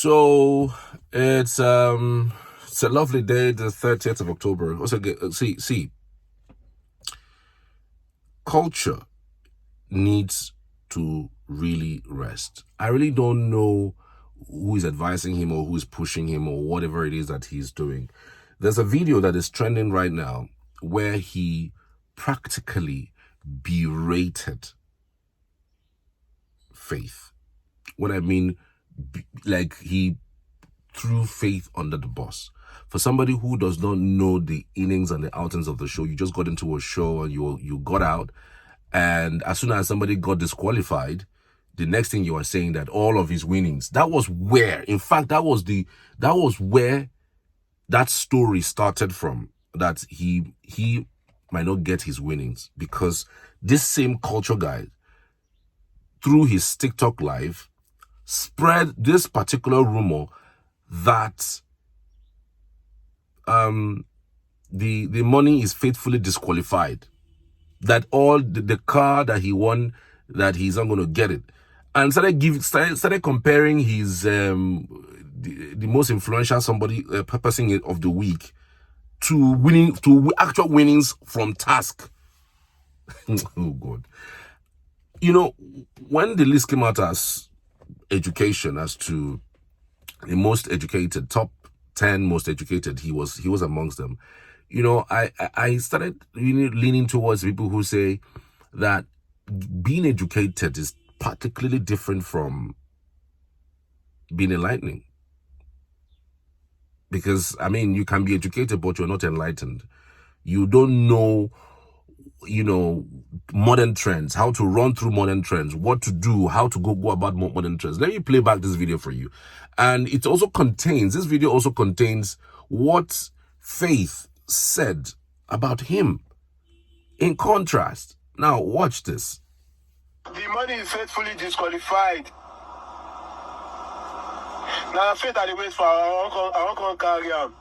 So it's a lovely day, the 30th of October. Also, see, culture needs to really rest. I really don't know who is advising him or who is pushing him or whatever it is that he's doing. There's a video that is trending right now where he practically berated Faith. What I mean, like he threw Faith under the bus. For somebody who does not know the innings and the outings of the show, you just got into a show and you got out, and as soon as somebody got disqualified, the next thing you are saying that all of his winnings, that was where, in fact, that was where that story started from, that he might not get his winnings because this same culture guy, through his TikTok live, spread this particular rumor that the money is faithfully disqualified, that all the car that he won, that he's not going to get it, and started comparing his the most influential person of the week to actual winnings from Task. Oh God. You know, when the list came out as education, as to the most educated, top 10 most educated, he was amongst them. You know, I started really leaning towards people who say that being educated is particularly different from being enlightening. Because, I mean, you can be educated, but you're not enlightened. You don't know, you know, modern trends, how to run through modern trends, what to do, how to go about modern trends. Let me play back this video for you. And it also contains, this video also contains what Faith said about him. In contrast, now watch this. The money is faithfully disqualified. Now Faith are the ways for I won't carry him.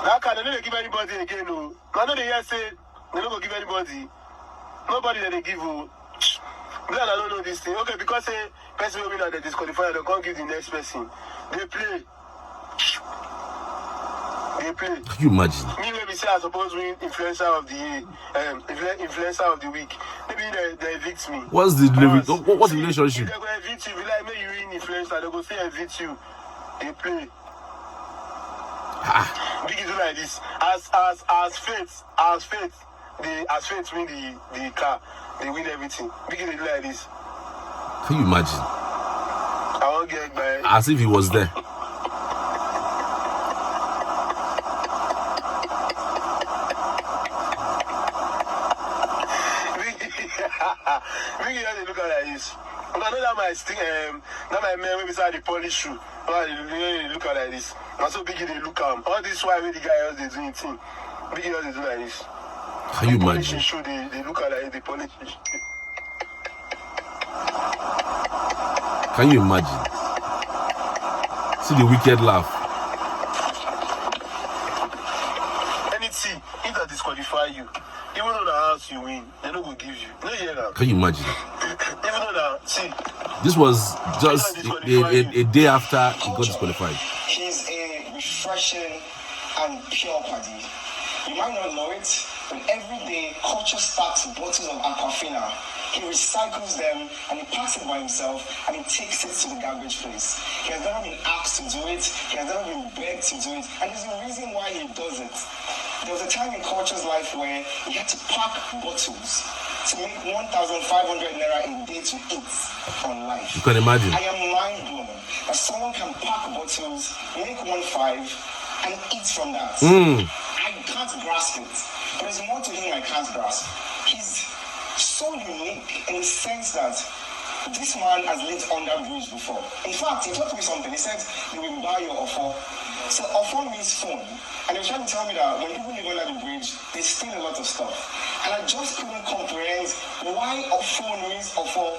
That can they give anybody again. No, I know they hear say they don't go give anybody. Nobody that they give you. I don't know this thing. Okay, because a person will win and they disqualify, they can't give the next person. They play. They play. Can you imagine? Me maybe say I suppose win influencer of the year, influencer of the week. Maybe they evict me. What's the what's the relationship? If they go evict you, like maybe you win influencer, they go say evict you. They play. Biggie do like this. As Faith win the car, they win everything. Biggie they do like this. Can you imagine? I won't get by. As if he was there. Biggie they look at like this. I know that my man maybe beside the polish shoe. They look at like this. And so Biggie they look at all this why the guy else they doing thing. Biggie else they do like this. Can you imagine? Shoe, they look at like the polish shoe. Can you imagine? See the wicked laugh. Anything, if they disqualify you, even though the house you win, they don't go give you. No, hear that. Can you imagine? Even though that, see. This was just a day after he got disqualified. He's a refreshing and pure party. You might not know it, but every day Culture stacks bottles of Aquafina. He recycles them and he packs it by himself and he takes it to the garbage place. He has never been asked to do it, he has never been begged to do it, and there's a reason why he does it. There was a time in Culture's life where he had to pack bottles to make 1,500 naira a day to eat on life. You can imagine. I am mind blown that someone can pack bottles, make 1.5, and eat from that. I can't grasp it. There's more to him I can't grasp. He's so unique in the sense that this man has lived under bridge before. In fact, he told me something. He said, "You will buy your offer." So offer means phone. And he was trying to tell me that when people live under the bridge, they steal a lot of stuff. And I just couldn't comprehend why a phone means offer.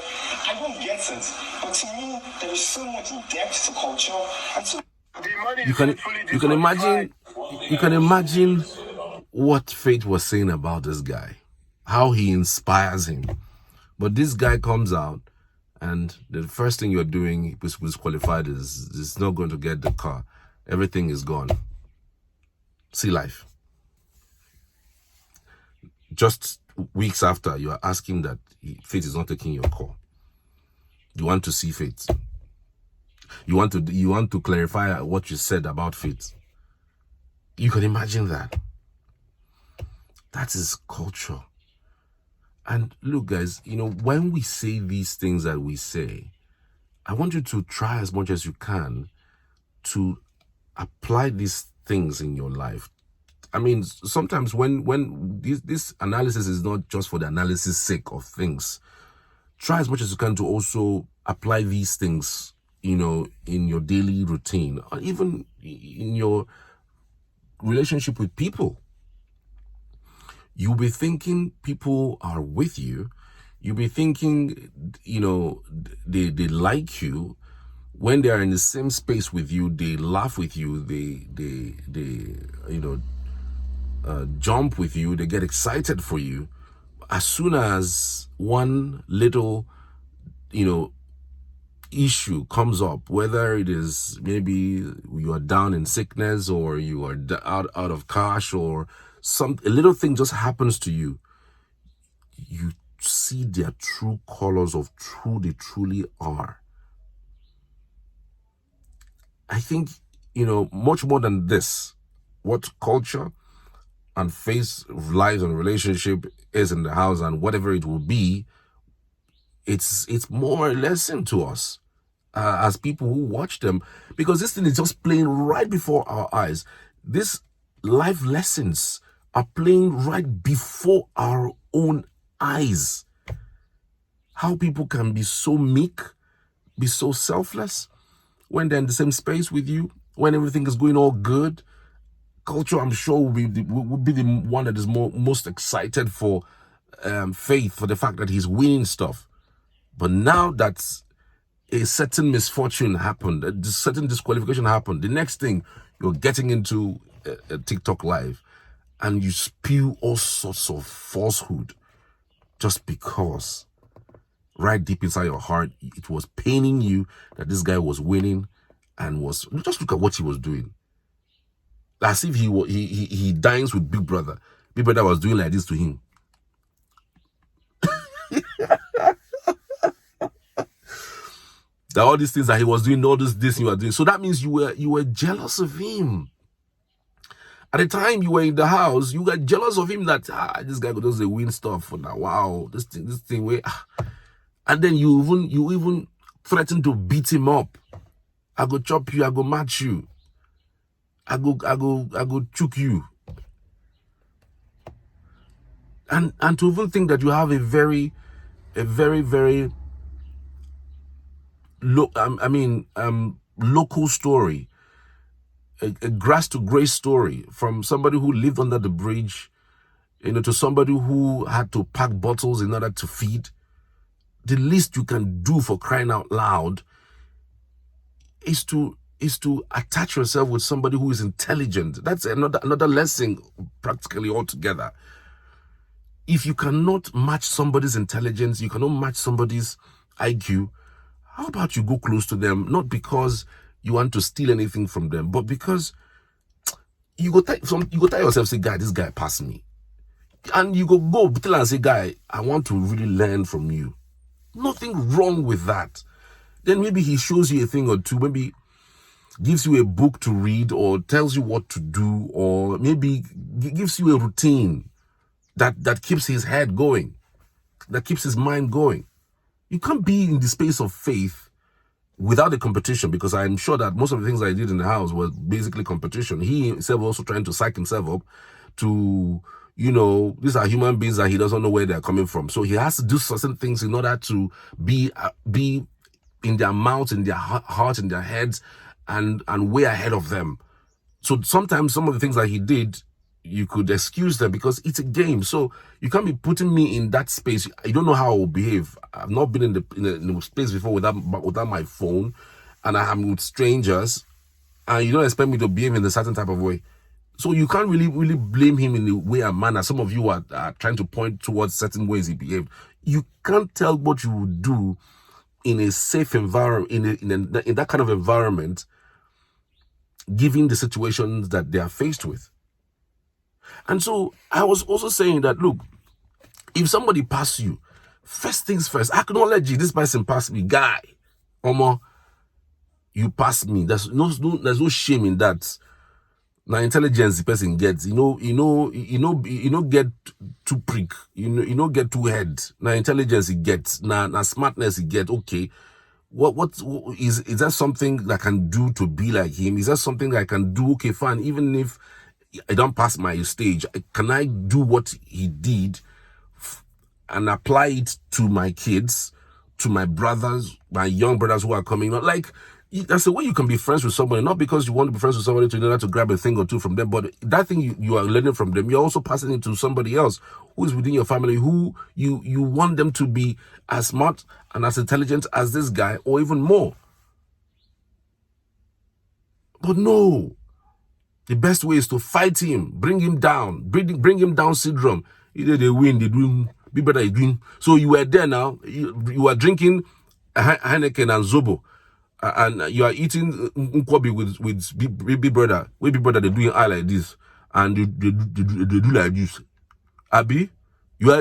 I don't get it. But to me, there is so much depth to culture. And so you can imagine what Faith was saying about this guy, how he inspires him. But this guy comes out and the first thing you're doing is disqualified is not going to get the car. Everything is gone. See life. Just weeks after, you are asking that Faith is not taking your call. You want to see Faith. You want to clarify what you said about Faith. You can imagine that. That is culture. And look, guys, when we say these things that we say, I want you to try as much as you can to apply these things in your life. I mean, sometimes when this analysis is not just for the analysis sake of things, try as much as you can to also apply these things, in your daily routine, or even in your relationship with people. You'll be thinking people are with you. You'll be thinking, they like you. When they are in the same space with you, they laugh with you. They jump with you. They get excited for you. As soon as one little, issue comes up, whether it is maybe you are down in sickness or you are out of cash or a little thing just happens to you, you see their true colors of who they truly are. I think, much more than this, what culture and Faith's lives and relationship is in the house and whatever it will be, it's more a lesson to us as people who watch them, because this thing is just playing right before our eyes. These life lessons are playing right before our own eyes. How people can be so meek, be so selfless when they're in the same space with you, when everything is going all good. Culture, I'm sure, will be the one that is most excited for Faith, for the fact that he's winning stuff. But now that a certain misfortune happened, a certain disqualification happened, the next thing, you're getting into a TikTok live and you spew all sorts of falsehood just because right deep inside your heart, it was paining you that this guy was winning and just look at what he was doing. As if he dines with Big Brother. Big Brother was doing like this to him. That all these things that he was doing, all this you were doing. So that means you were jealous of him. At the time you were in the house, you got jealous of him that this guy does the win stuff for now. Wow, this thing way. And then you even threatened to beat him up. I go chop you, I go match you. I go choke you. And to even think that you have a very local story, a grass to grace story from somebody who lived under the bridge, to somebody who had to pack bottles in order to feed. The least you can do, for crying out loud, is to attach yourself with somebody who is intelligent. That's another lesson practically altogether. If you cannot match somebody's intelligence, you cannot match somebody's IQ, how about you go close to them, not because you want to steal anything from them, but because you go tell yourself, say, guy, this guy passed me. And you go tell and say, guy, I want to really learn from you. Nothing wrong with that. Then maybe he shows you a thing or two, maybe gives you a book to read or tells you what to do, or maybe gives you a routine that keeps his head going, that keeps his mind going. You can't be in the space of Faith without a competition, because I'm sure that most of the things I did in the house was basically competition. He himself also trying to psych himself up to, these are human beings that he doesn't know where they're coming from. So he has to do certain things in order to be in their mouths, in their hearts, in their heads, and way ahead of them. So sometimes some of the things that he did, you could excuse them because it's a game. So you can't be putting me in that space. You don't know how I will behave. I've not been in the space before without my phone, and I am with strangers, and you don't expect me to behave in a certain type of way. So you can't really blame him in the way and manner. Some of you are trying to point towards certain ways he behaved. You can't tell what you would do in a safe environment, in that kind of environment, given the situations that they are faced with. And so I was also saying that, look, if somebody pass you, first things first, acknowledge this person passed me, guy. Omo, you passed me. There's no shame in that. Now intelligence the person gets, get too prick, get too head. Now intelligence he gets, now smartness he get. Okay, what is that something that I can do to be like him? Is that something that I can do? Okay, fine. Even if I don't pass my stage, can I do what he did and apply it to my kids, to my brothers, my young brothers who are coming up? Like, that's the way you can be friends with somebody, not because you want to be friends with somebody in order to grab a thing or two from them, but that thing you are learning from them, you're also passing it to somebody else who is within your family, who you want them to be as smart and as intelligent as this guy, or even more. But no, the best way is to fight him, bring him down, bring him down syndrome. Either they win, they do, be better, they win. So you were there now, you are drinking Heineken and Zobo, and you are eating nkwobi with big brother. With big brother, they're doing eye like this, and they do like this. Abi, you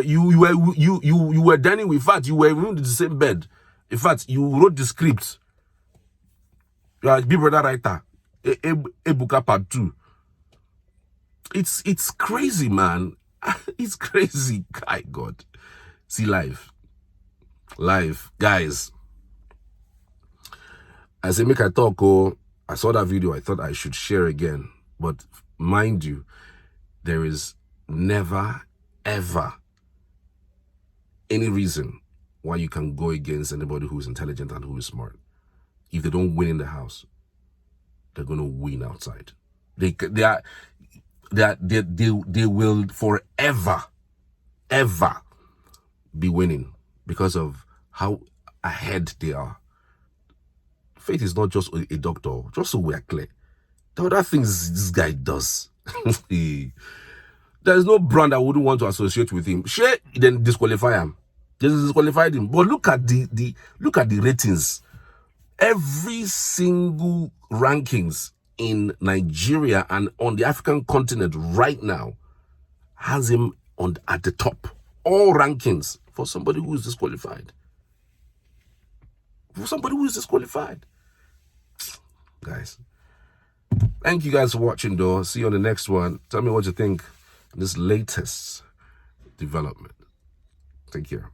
were dining with. In fact, you were in the same bed. In fact, you wrote the script. You are big brother writer. Ebuka part 2. It's crazy, man. It's crazy. God, see life, guys. I say make I talk. Oh, I saw that video. I thought I should share again. But mind you, there is never, ever any reason why you can go against anybody who is intelligent and who is smart. If they don't win in the house, they're going to win outside. They will forever, ever be winning because of how ahead they are. Faith is not just a doctor, just so we are clear. The other things this guy does. There's no brand I wouldn't want to associate with him. Share, then disqualify him. Just disqualified him. But look at the ratings. Every single rankings in Nigeria and on the African continent right now has him at the top. All rankings for somebody who is disqualified. Guys, thank you guys for watching, though. See you on the next one. Tell me what you think of this latest development. Take care.